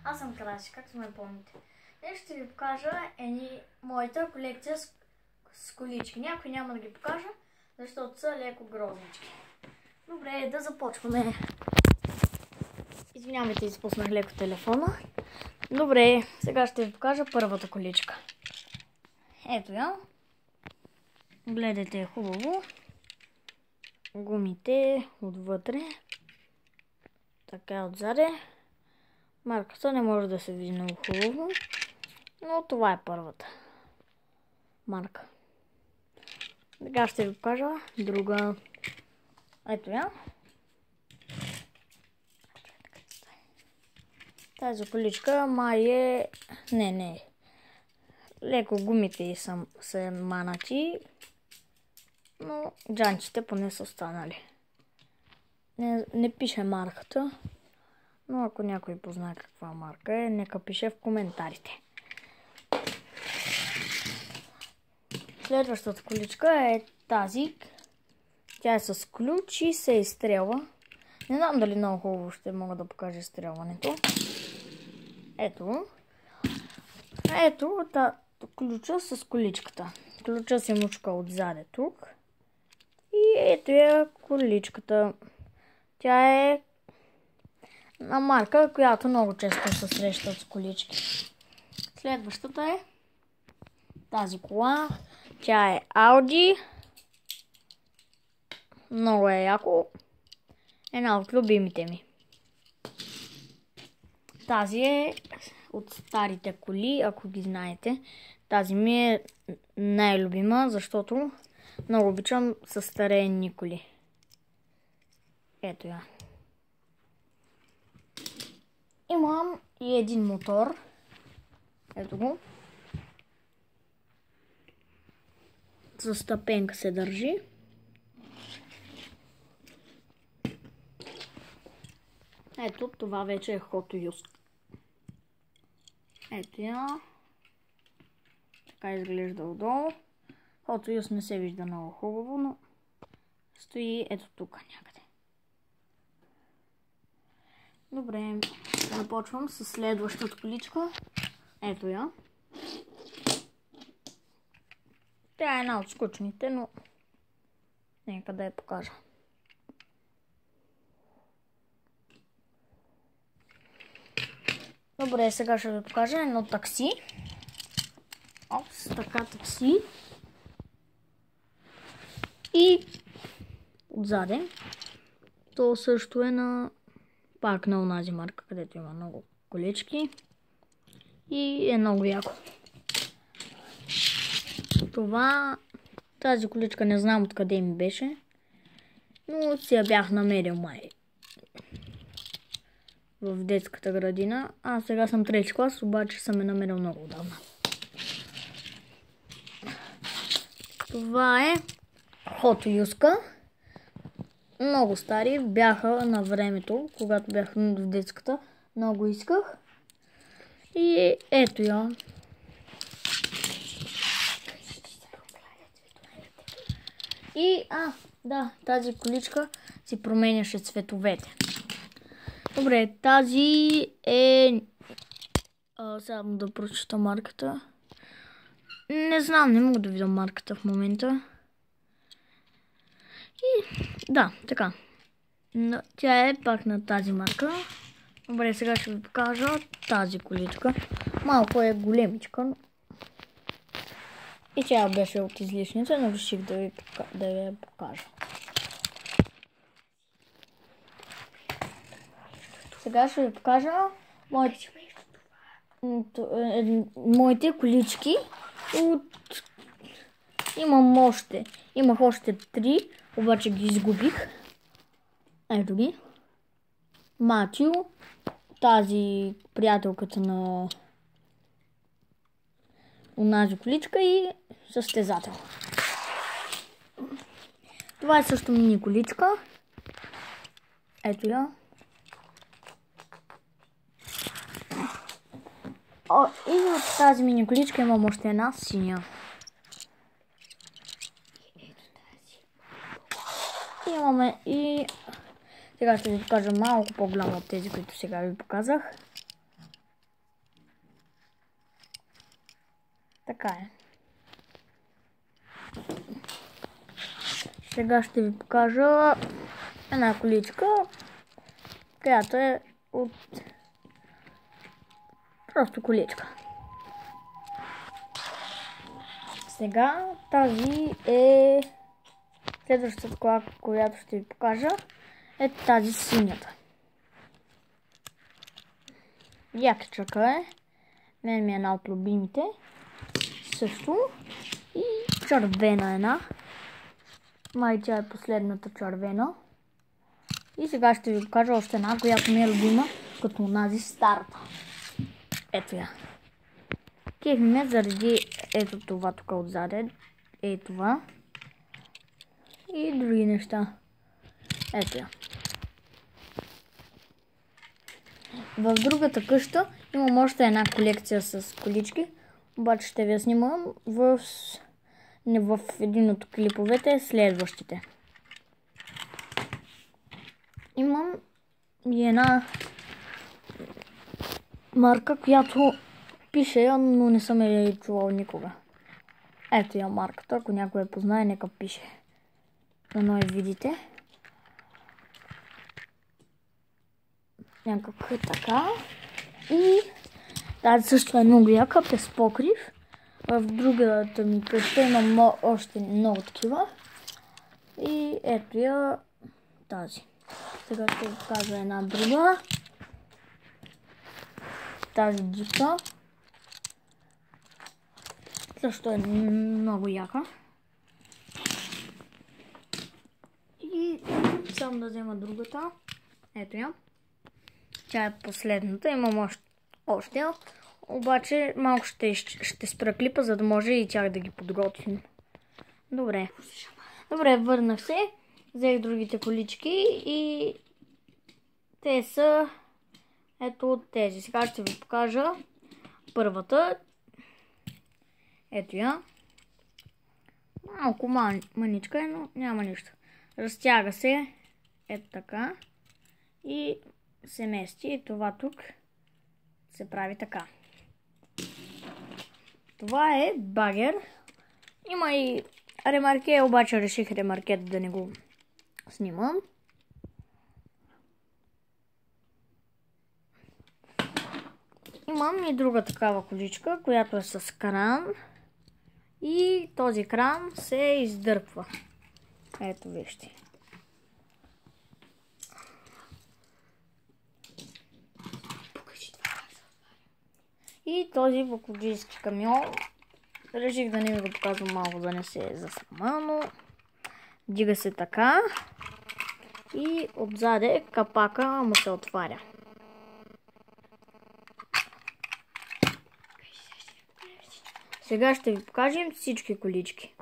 Аз съм Краси, както ме помните. Днес ще ви покажа моята колекция с колички. Някои няма да ги покажа, защото са леко грознички. Добре, да започваме. Извинявайте, изпуснах леко телефона. Добре, сега ще ви покажа първата количка. Ето я. Гледайте хубаво. Гумите отвътре. Така отзаде. Марката не може да се види много хубаво, но това е първата марка. Сега ще ви покажа друга. Ето я. Тази количка май е... Не. Леко гумите са манати, но джанчите поне са останали. Не пише марката, но ако някой познае каква марка е, нека пише в коментарите. Следващата количка е тази. Тя е с ключ и се изстрелва. Не знам дали много хубаво ще мога да покажа изстрелването. Ето ключа с количката. Ключа се мушка отзаде тук. И ето е количката. Тя е на марка, която много често се срещат с колички. Следващата е тази кола. Тя е Audi. Много е яко. Една от любимите ми. Тази е от старите коли, ако ги знаете. Тази ми е най-любима, защото много обичам със старени коли. Ето я. Имам и един мотор. Ето го. За стъпенка се държи. Ето, това вече е Hot Wheels. Ето я. Така изглежда отдолу. Hot Wheels не се вижда много хубаво, но стои ето тук някъде. Добре, започвам с следващата количка. Ето я. Тя е една от скучните, но нека да я покажа. Добре, сега ще ви покажа едно такси. Така такси. И отзаде. То също е пак на онази марка, където има много колички. И е много яко. Тази количка не знам откъде ми беше, но си я бях намерил май в детската градина. А сега съм 3 клас, обаче съм я намерил много отдавна. Това е Hot Wheels. Много стари бяха на времето, когато бях в детската. Много исках. И ето я. И, да, тази количка си променяше цветовете. Добре, тази е... Сега да прочета марката. Не знам, не мога да видя марката в момента. И, да, така. Тя е пак на тази марка. Добре, сега ще ви покажа тази количка. Малко е големичка, но... И тя беше от излишница, но реших да я покажа. Сега ще ви покажа моите колички. Имах още 3, обаче ги изгубих. Ето ги. Матио, тази приятелката на онази количка и състезател. Това е също мини количка. Ето я. И от тази мини количка имам още една синя. Имаме и Сега ще ви покажа малко по-голямо от тези, които сега ви показах. Така е. Сега ще ви покажа една количка, която е от просто количка. Сега тази е следващата кола, която ще ви покажа, е тази синята. Якичъка е. Мен ми е една от любимите. Също. И червена една. Май тя е последната червена. И сега ще ви покажа още една, която ми е любима, като онази старата. Ето я. Кефи ме заради ето това тук отзаде. Ето това. И други неща. Ето я. В другата къща имам още една колекция с колички. Обаче ще ви снимам в един от клиповете следващите. Имам и една марка, която пише, но не съм я чувал никога. Ето я марката, ако някой я познае, нека пише. Дано я видите. Някак е така. И тази също е много яка, без покрив. В другата ми къща имам още много такива. И ето я тази. Сега ще ви покажа една друга. Тази джипа. Също е много яка. И само да взема другата. Ето я. Тя е последната. Имам още. Обаче малко ще спра клипа, за да може и тях да ги подготвим. Добре. Добре, върнах се. Взех другите колички и те са ето от тези. Сега ще ви покажа първата. Ето я. Малко мъничка е, но няма нищо. Разтяга се. Ето така. И се мести. И това тук се прави така. Това е багер. Има и ремарке, обаче реших ремаркет да не го снимам. Имам и друга такава количка, която е с кран. И този кран се издърпва. Ето вижте. И този вакуджийски камион. Реших да не ви го показвам малко, да не се засрама, но дига се така. И отзаде капака му се отваря. Сега ще ви покажем всички колички.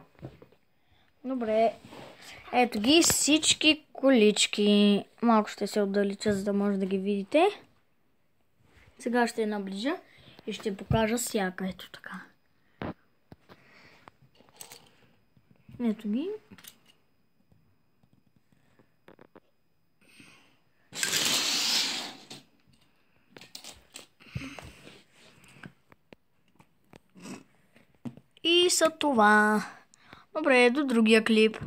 Добре. Ето ги всички колички. Малко ще се отдалеча, за да може да ги видите. Сега ще я наближа и ще покажа всяка. Ето така. Ето ги. И са това. Добре, до другия клип.